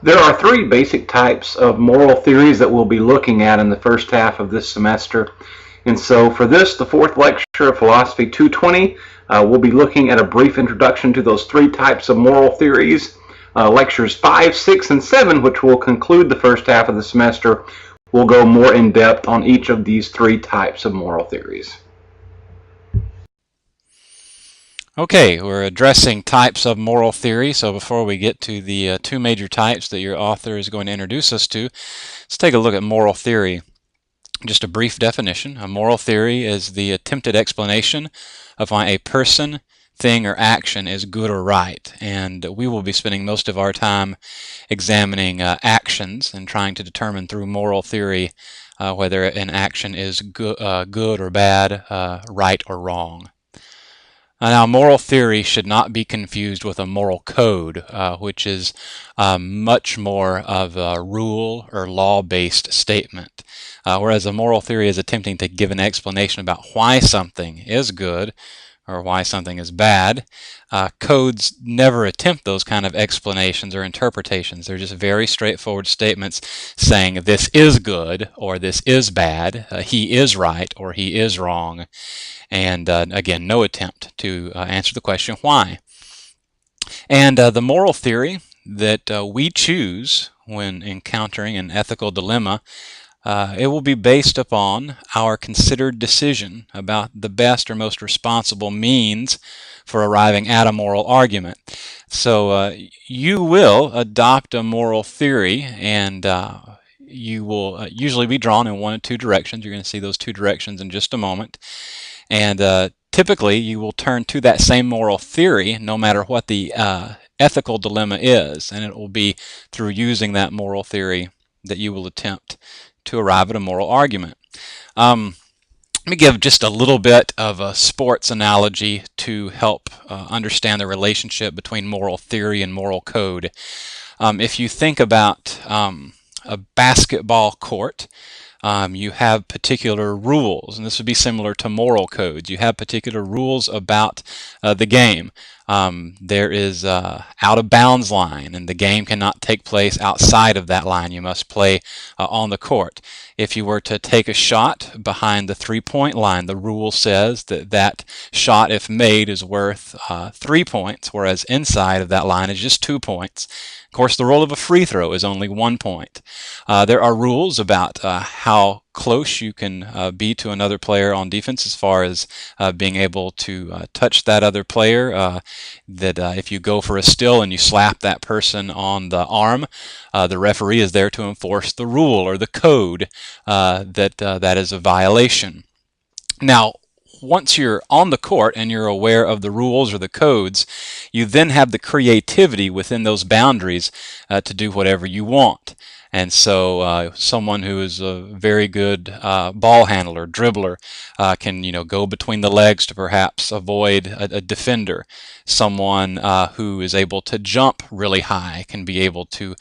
There are three basic types of moral theories that we'll be looking at in the first half of this semester. And so for this, the fourth lecture of Philosophy 220, we'll be looking at a brief introduction to those three types of moral theories. Lectures 5, 6, and 7, which will conclude the first half of the semester, will go more in depth on each of these three types of moral theories. Okay, we're addressing types of moral theory, so before we get to the two major types that your author is going to introduce us to, let's take a look at moral theory. Just a brief definition. A moral theory is the attempted explanation of why a person, thing, or action is good or right, and we will be spending most of our time examining actions and trying to determine through moral theory whether an action is good or bad, right or wrong. Now, moral theory should not be confused with a moral code, which is much more of a rule or law-based statement, whereas a moral theory is attempting to give an explanation about why something is good or why something is bad. Codes never attempt those kind of explanations or interpretations. They're just very straightforward statements saying this is good or this is bad, he is right or he is wrong. And again, no attempt to answer the question why. And the moral theory that we choose when encountering an ethical dilemma, it will be based upon our considered decision about the best or most responsible means for arriving at a moral argument. So you will adopt a moral theory, and you will usually be drawn in one of two directions. You're going to see those two directions in just a moment. And typically, you will turn to that same moral theory no matter what the ethical dilemma is, and it will be through using that moral theory that you will attempt to arrive at a moral argument. Let me give just a little bit of a sports analogy to help understand the relationship between moral theory and moral code. If you think about a basketball court, you have particular rules, and this would be similar to moral codes. You have particular rules about the game. There is out of bounds line, and the game cannot take place outside of that line. You must play on the court. If you were to take a shot behind the three-point line, the rule says that that shot, if made, is worth 3 points, whereas inside of that line is just 2 points. Of course, the rule of a free throw is only 1 point. There are rules about how close you can be to another player on defense as far as being able to touch that other player, that if you go for a steal and you slap that person on the arm, the referee is there to enforce the rule or the code that is a violation. Now, once you're on the court and you're aware of the rules or the codes, you then have the creativity within those boundaries to do whatever you want. And so someone who is a very good ball handler, dribbler, can go between the legs to perhaps avoid a defender. Someone who is able to jump really high can be able to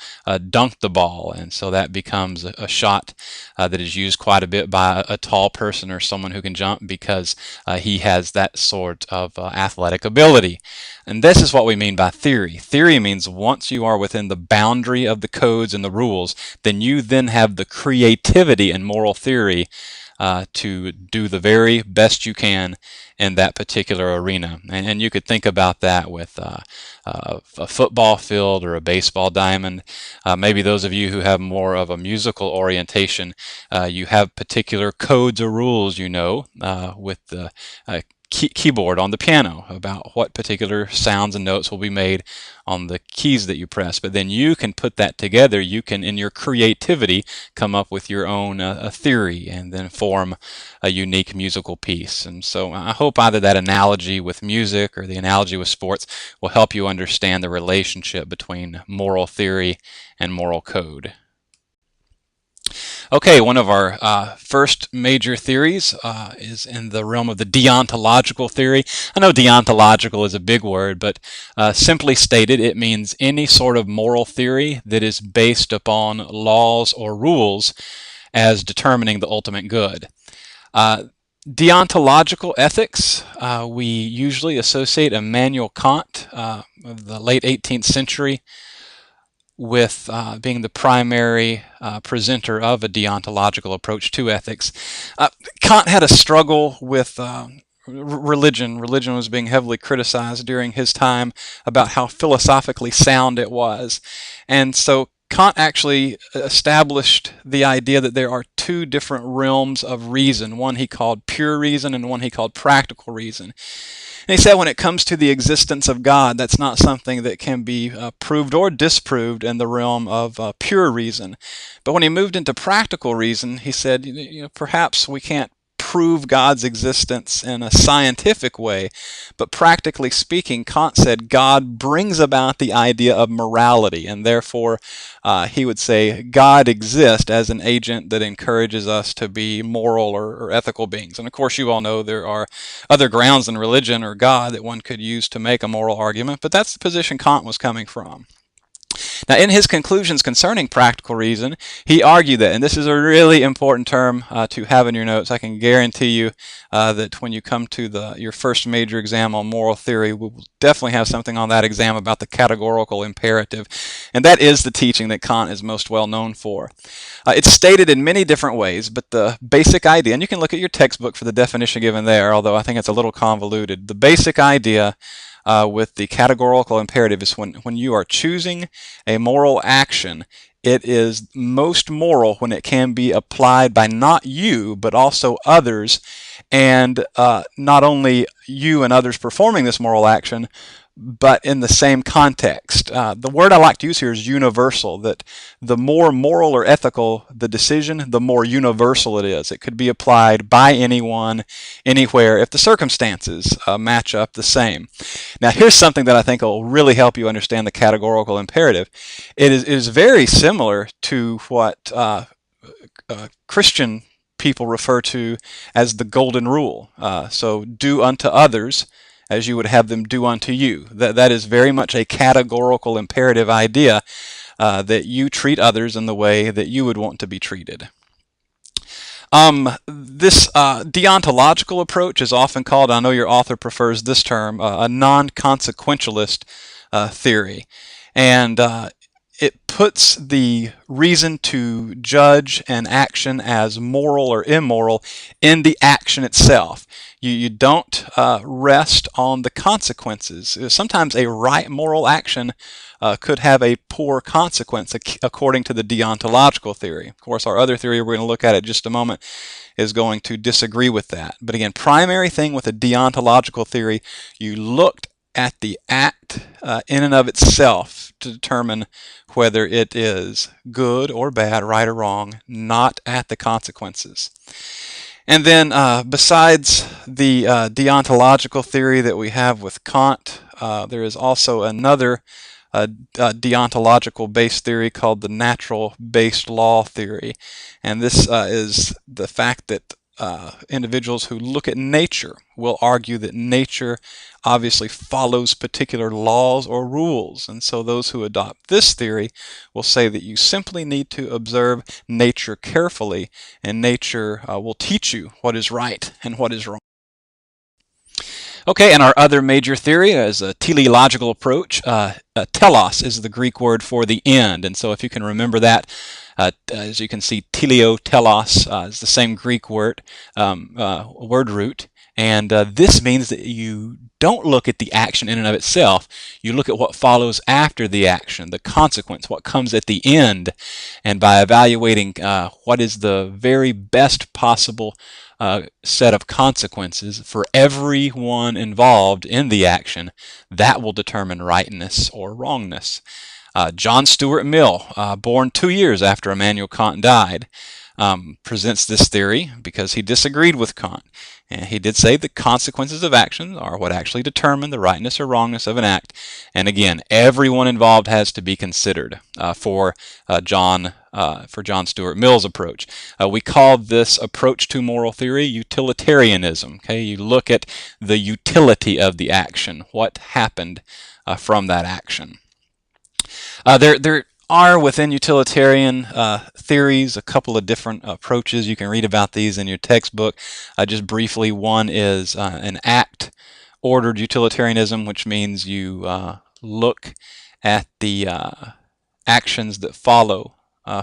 dunk the ball, and so that becomes a shot that is used quite a bit by a tall person or someone who can jump because he has that sort of athletic ability. And this is what we mean by theory. Theory means once you are within the boundary of the codes and the rules, then you then have the creativity and moral theory to do the very best you can in that particular arena. And you could think about that with a football field or a baseball diamond. Maybe those of you who have more of a musical orientation, you have particular codes or rules, with the keyboard on the piano about what particular sounds and notes will be made on the keys that you press. But then you can put that together. You can, in your creativity, come up with your own theory and then form a unique musical piece. And so I hope either that analogy with music or the analogy with sports will help you understand the relationship between moral theory and moral code. Okay, one of our first major theories is in the realm of the deontological theory. I know deontological is a big word, but simply stated, it means any sort of moral theory that is based upon laws or rules as determining the ultimate good. Deontological ethics, we usually associate Immanuel Kant of the late 18th century with being the primary presenter of a deontological approach to ethics. Kant had a struggle with religion. Religion was being heavily criticized during his time about how philosophically sound it was. And so Kant actually established the idea that there are two different realms of reason. One he called pure reason and one he called practical reason. And he said when it comes to the existence of God, that's not something that can be proved or disproved in the realm of pure reason. But when he moved into practical reason, he said, perhaps we can't prove God's existence in a scientific way, but practically speaking, Kant said God brings about the idea of morality, and therefore he would say God exists as an agent that encourages us to be moral or ethical beings. And of course you all know there are other grounds in religion or God that one could use to make a moral argument, but that's the position Kant was coming from. Now, in his conclusions concerning practical reason, he argued that, and this is a really important term to have in your notes. I can guarantee you that when you come to your first major exam on moral theory, we will definitely have something on that exam about the categorical imperative, and that is the teaching that Kant is most well known for. It's stated in many different ways, but the basic idea, and you can look at your textbook for the definition given there, although I think it's a little convoluted. The basic idea with the categorical imperative is when you are choosing a moral action, it is most moral when it can be applied by not you, but also others, and not only you and others performing this moral action, but in the same context. The word I like to use here is universal, that the more moral or ethical the decision, the more universal it is. It could be applied by anyone, anywhere, if the circumstances match up the same. Now here's something that I think will really help you understand the categorical imperative. It is very similar to what Christian people refer to as the golden rule. So do unto others as you would have them do unto you. That is very much a categorical imperative idea that you treat others in the way that you would want to be treated. This deontological approach is often called, I know your author prefers this term, a non-consequentialist theory. And it puts the reason to judge an action as moral or immoral in the action itself. You don't rest on the consequences. Sometimes a right moral action could have a poor consequence according to the deontological theory. Of course, our other theory we're going to look at in just a moment is going to disagree with that. But again, primary thing with a deontological theory, you looked at the act in and of itself to determine whether it is good or bad, right or wrong, not at the consequences. And then besides the deontological theory that we have with Kant, there is also another deontological-based theory called the natural-based law theory. And this is the fact that individuals who look at nature will argue that nature obviously follows particular laws or rules, and so those who adopt this theory will say that you simply need to observe nature carefully, and nature will teach you what is right and what is wrong. Okay, and our other major theory is a teleological approach. Telos is the Greek word for the end, and so if you can remember that, as you can see, teleo, telos is the same Greek word root, and this means that you don't look at the action in and of itself. You look at what follows after the action, the consequence, what comes at the end, and by evaluating what is the very best possible set of consequences for everyone involved in the action, that will determine rightness or wrongness. John Stuart Mill, born 2 years after Immanuel Kant died, presents this theory because he disagreed with Kant. And he did say the consequences of action are what actually determine the rightness or wrongness of an act. And again, everyone involved has to be considered for John Stuart Mill's approach. We call this approach to moral theory utilitarianism. Okay, you look at the utility of the action, what happened from that action. There are within utilitarian theories a couple of different approaches. You can read about these in your textbook. Just briefly, one is an act-ordered utilitarianism, which means you look at the actions that follow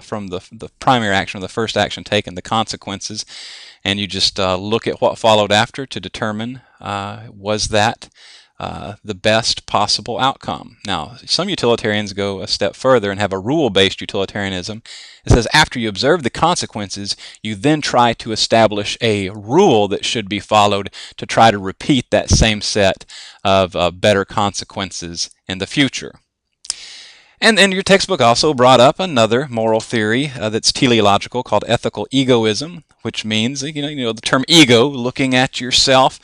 from the primary action or the first action taken, the consequences, and you just look at what followed after to determine was that the best possible outcome. Now, some utilitarians go a step further and have a rule-based utilitarianism. It says after you observe the consequences, you then try to establish a rule that should be followed to try to repeat that same set of better consequences in the future. And then your textbook also brought up another moral theory that's teleological called ethical egoism, which means, you know the term ego, looking at yourself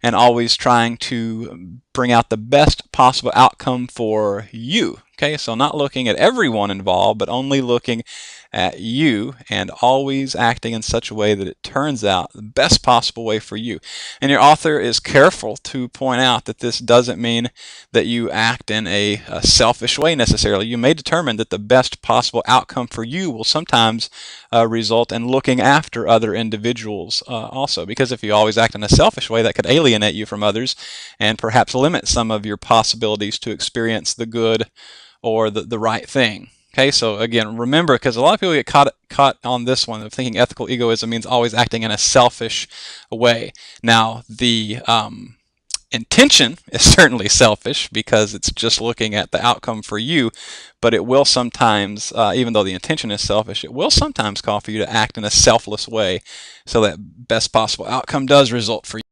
and always trying to bring out the best possible outcome for you. Okay, so not looking at everyone involved, but only looking at you and always acting in such a way that it turns out the best possible way for you. And your author is careful to point out that this doesn't mean that you act in a selfish way necessarily. You may determine that the best possible outcome for you will sometimes result in looking after other individuals also, because if you always act in a selfish way, that could alienate you from others and perhaps limit some of your possibilities to experience the good or the right thing. Okay, so again, remember, because a lot of people get caught on this one of thinking ethical egoism means always acting in a selfish way. Now, the intention is certainly selfish because it's just looking at the outcome for you, but it will sometimes, even though the intention is selfish, it will sometimes call for you to act in a selfless way so that best possible outcome does result for you.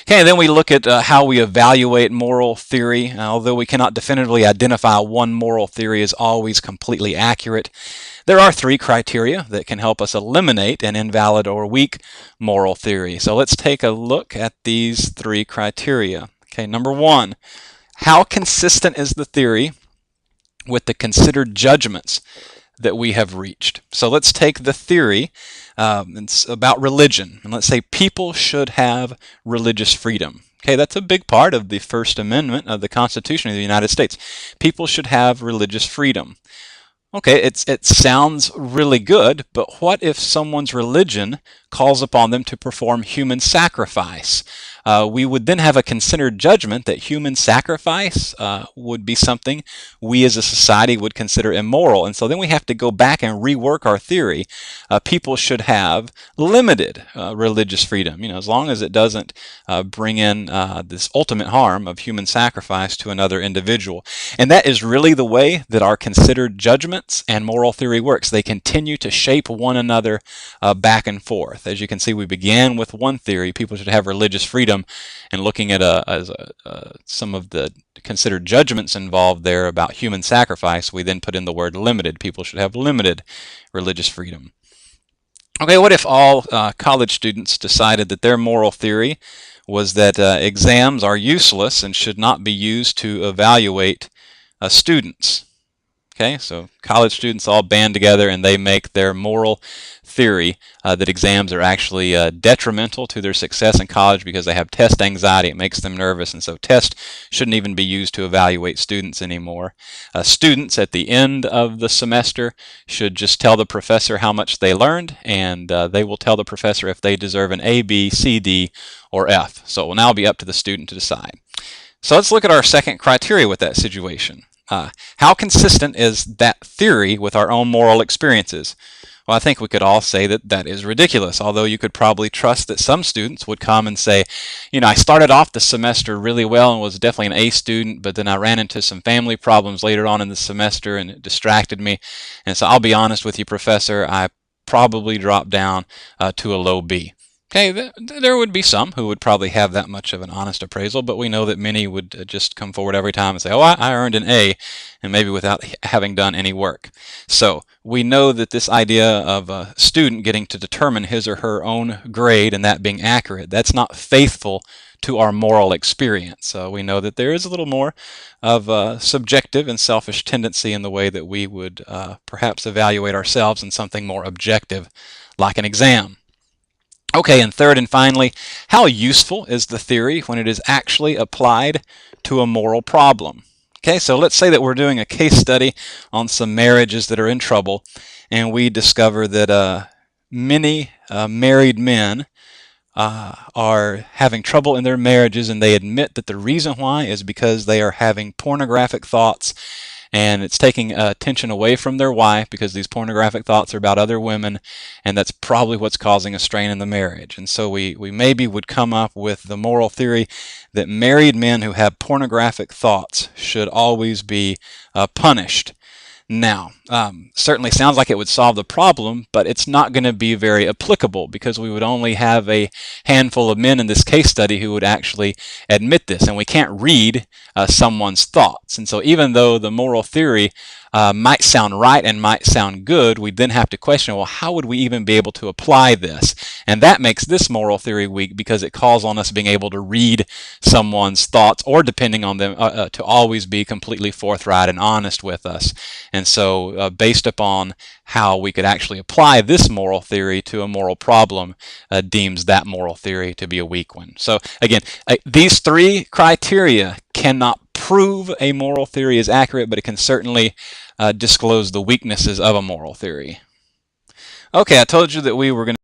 Okay, and then we look at how we evaluate moral theory. Although we cannot definitively identify one moral theory as always completely accurate, there are three criteria that can help us eliminate an invalid or weak moral theory. So let's take a look at these three criteria. Okay, number one, how consistent is the theory with the considered judgments that we have reached? So let's take the theory it's about religion, and let's say people should have religious freedom. Okay, that's a big part of the First Amendment of the Constitution of the United States. People should have religious freedom. Okay, it sounds really good, but what if someone's religion calls upon them to perform human sacrifice? We would then have a considered judgment that human sacrifice would be something we as a society would consider immoral. And so then we have to go back and rework our theory. People should have limited religious freedom, as long as it doesn't bring in this ultimate harm of human sacrifice to another individual. And that is really the way that our considered judgments and moral theory works. They continue to shape one another back and forth. As you can see, we began with one theory, people should have religious freedom, and looking at some of the considered judgments involved there about human sacrifice, we then put in the word limited. People should have limited religious freedom. Okay, what if all college students decided that their moral theory was that exams are useless and should not be used to evaluate students? Okay, so college students all band together and they make their moral theory that exams are actually detrimental to their success in college because they have test anxiety. It makes them nervous, and so tests shouldn't even be used to evaluate students anymore. Students at the end of the semester should just tell the professor how much they learned, and they will tell the professor if they deserve an A, B, C, D, or F. So it will now be up to the student to decide. So let's look at our second criteria with that situation. How consistent is that theory with our own moral experiences? Well, I think we could all say that that is ridiculous, although you could probably trust that some students would come and say, I started off the semester really well and was definitely an A student, but then I ran into some family problems later on in the semester and it distracted me. And so I'll be honest with you, Professor, I probably dropped down to a low B. Okay, there would be some who would probably have that much of an honest appraisal, but we know that many would just come forward every time and say, oh, I earned an A, and maybe without having done any work. So we know that this idea of a student getting to determine his or her own grade and that being accurate, that's not faithful to our moral experience. So we know that there is a little more of a subjective and selfish tendency in the way that we would perhaps evaluate ourselves in something more objective, like an exam. Okay, and third and finally, how useful is the theory when it is actually applied to a moral problem? Okay, so let's say that we're doing a case study on some marriages that are in trouble, and we discover that many married men are having trouble in their marriages, and they admit that the reason why is because they are having pornographic thoughts and it's taking attention away from their wife because these pornographic thoughts are about other women, and that's probably what's causing a strain in the marriage. And so we maybe would come up with the moral theory that married men who have pornographic thoughts should always be punished. Now, certainly sounds like it would solve the problem, but it's not going to be very applicable because we would only have a handful of men in this case study who would actually admit this, and we can't read someone's thoughts. And so even though the moral theory might sound right and might sound good, we then have to question, well, how would we even be able to apply this? And that makes this moral theory weak because it calls on us being able to read someone's thoughts, or depending on them, to always be completely forthright and honest with us. And so based upon how we could actually apply this moral theory to a moral problem, deems that moral theory to be a weak one. So again, these three criteria cannot prove a moral theory is accurate, but it can certainly disclose the weaknesses of a moral theory. Okay, I told you that we were going